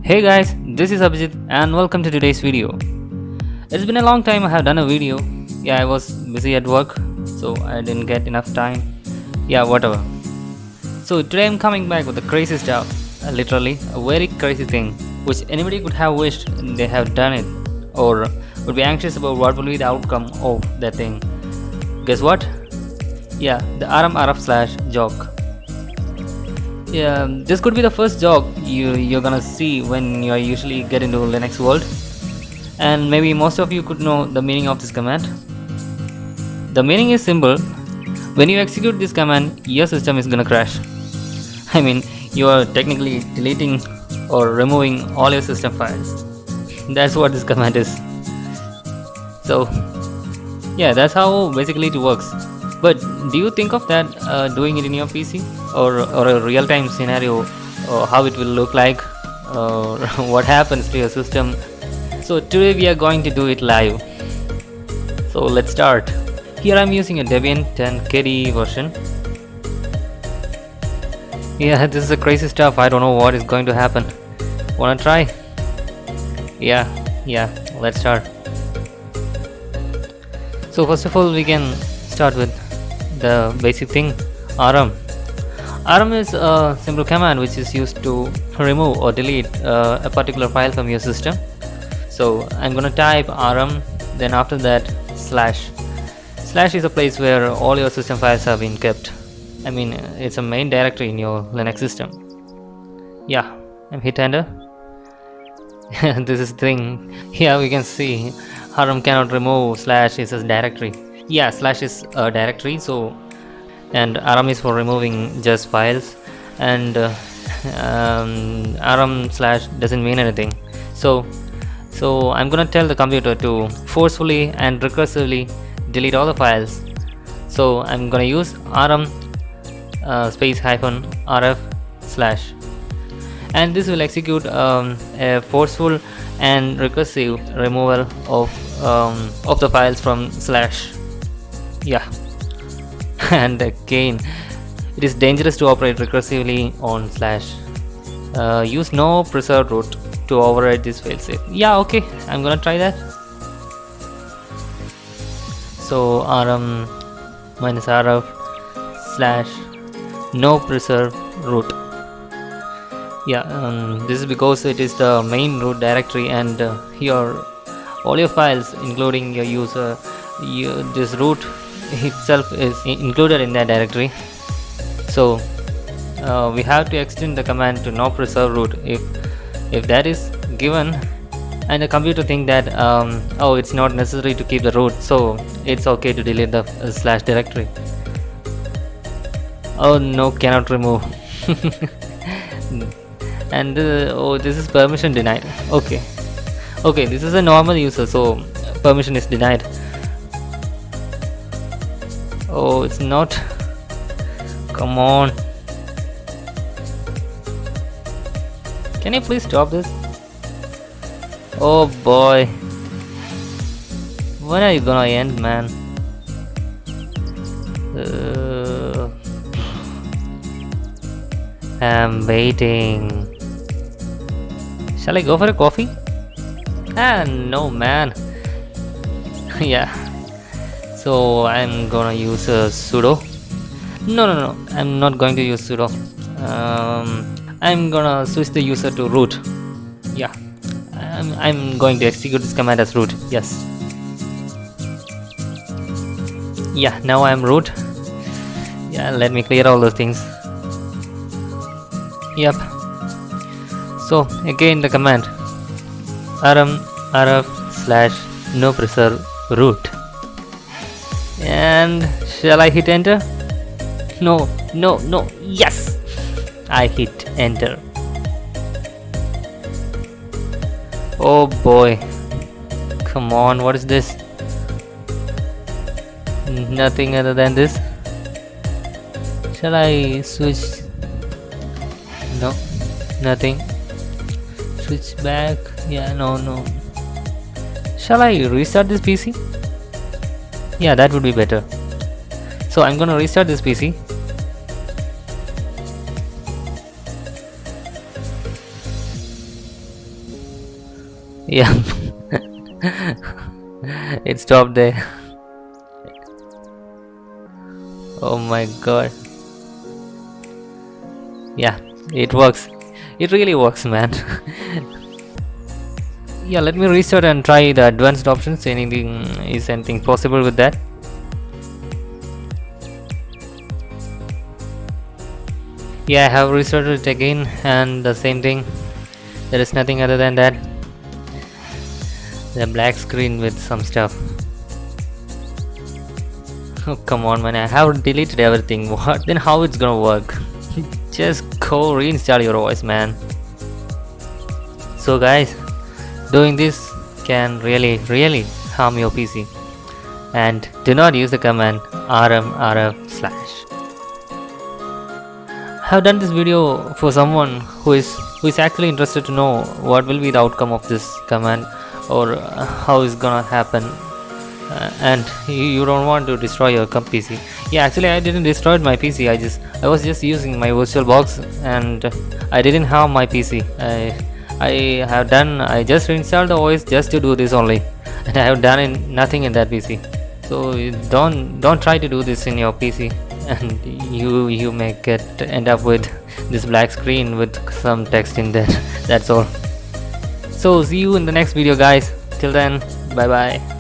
Hey guys, this is Abhijit and welcome to today's video. It's been a long time I have done a video. Yeah, I was busy at work, so I didn't get enough time. Yeah, whatever. So today I'm coming back with the crazy stuff. Literally, a very crazy thing, which anybody could have wished they have done it, or would be anxious about what will be the outcome of that thing. Guess what? Yeah, the rm/joke. Yeah, this could be the first joke you're gonna see when you usually get into Linux world, and maybe most of you could know the meaning of this command. The meaning is simple. When you execute this command, your system is gonna crash. I mean, you are technically deleting or removing all your system files. That's what this command is. So yeah, that's how basically it works. But do you think of that doing it in your PC or a real-time scenario, or how it will look like, or what happens to your system? So today we are going to do it live. So let's start. Here I'm using a Debian 10 KDE version. Yeah, this is a crazy stuff. I don't know what is going to happen. Wanna try? Yeah, let's start. So first of all, we can start with the basic thing, rm. Rm is a simple command which is used to remove or delete a particular file from your system. So I'm gonna type rm, then after that slash. Slash is a place where all your system files have been kept. I mean, it's a main directory in your Linux system. Yeah, I'm hit enter. This is thing. Here we can see rm cannot remove slash is a directory. Yeah, slash is a directory, so, and rm is for removing just files, and rm slash doesn't mean anything. So I'm gonna tell the computer to forcefully and recursively delete all the files. So I'm gonna use rm space hyphen rf slash, and this will execute a forceful and recursive removal of the files from slash. Yeah. And again, it is dangerous to operate recursively on slash. Use no preserved root to override this failsafe. Yeah, okay, I'm gonna try that. So rm -rf slash no preserved root. Yeah, this is because it is the main root directory, and all your files, including your user, this root itself is included in that directory. So we have to extend the command to no preserve root if that is given, and the computer think that oh, it's not necessary to keep the root, so it's okay to delete the slash directory. Oh no, cannot remove. And oh, this is permission denied. Okay, this is a normal user, so permission is denied. Oh, it's not. Come on. Can you please stop this? Oh boy. When are you gonna end, man? I'm waiting. Shall I go for a coffee? No, man. Yeah. So I'm gonna use a sudo. No, I'm not going to use sudo. I'm gonna switch the user to root. Yeah, I'm going to execute this command as root. Yes. Yeah, now I'm root. Yeah, let me clear all those things. Yep. So again the command rm rf slash no preserve root. And shall I hit enter? No, yes, I hit enter. Oh boy, come on, what is this? Nothing other than this. Shall I switch? No, nothing. Switch back. Yeah, no. Shall I restart this PC? Yeah, that would be better. So I'm gonna restart this PC. Yeah. It stopped there. Oh my god. Yeah, it works. It really works, man. Yeah, let me restart and try the advanced options. Anything possible with that? Yeah, I have restarted it again, and the same thing. There is nothing other than that. The black screen with some stuff. Oh, come on, man! I have deleted everything. What? Then how it's gonna work? Just go reinstall your OS, man. So, guys, doing this can really harm your PC. And do not use the command rmrf/. I have done this video for someone who is actually interested to know what will be the outcome of this command, or how it's gonna happen. And you don't want to destroy your PC. Yeah, actually I didn't destroy my PC. I was just using my VirtualBox, and I didn't harm my PC. I just reinstalled the OS just to do this only, and I have done nothing in that PC. So don't try to do this in your PC, and you may end up with this black screen with some text in there. That's all. So see you in the next video, guys. Till then, bye bye.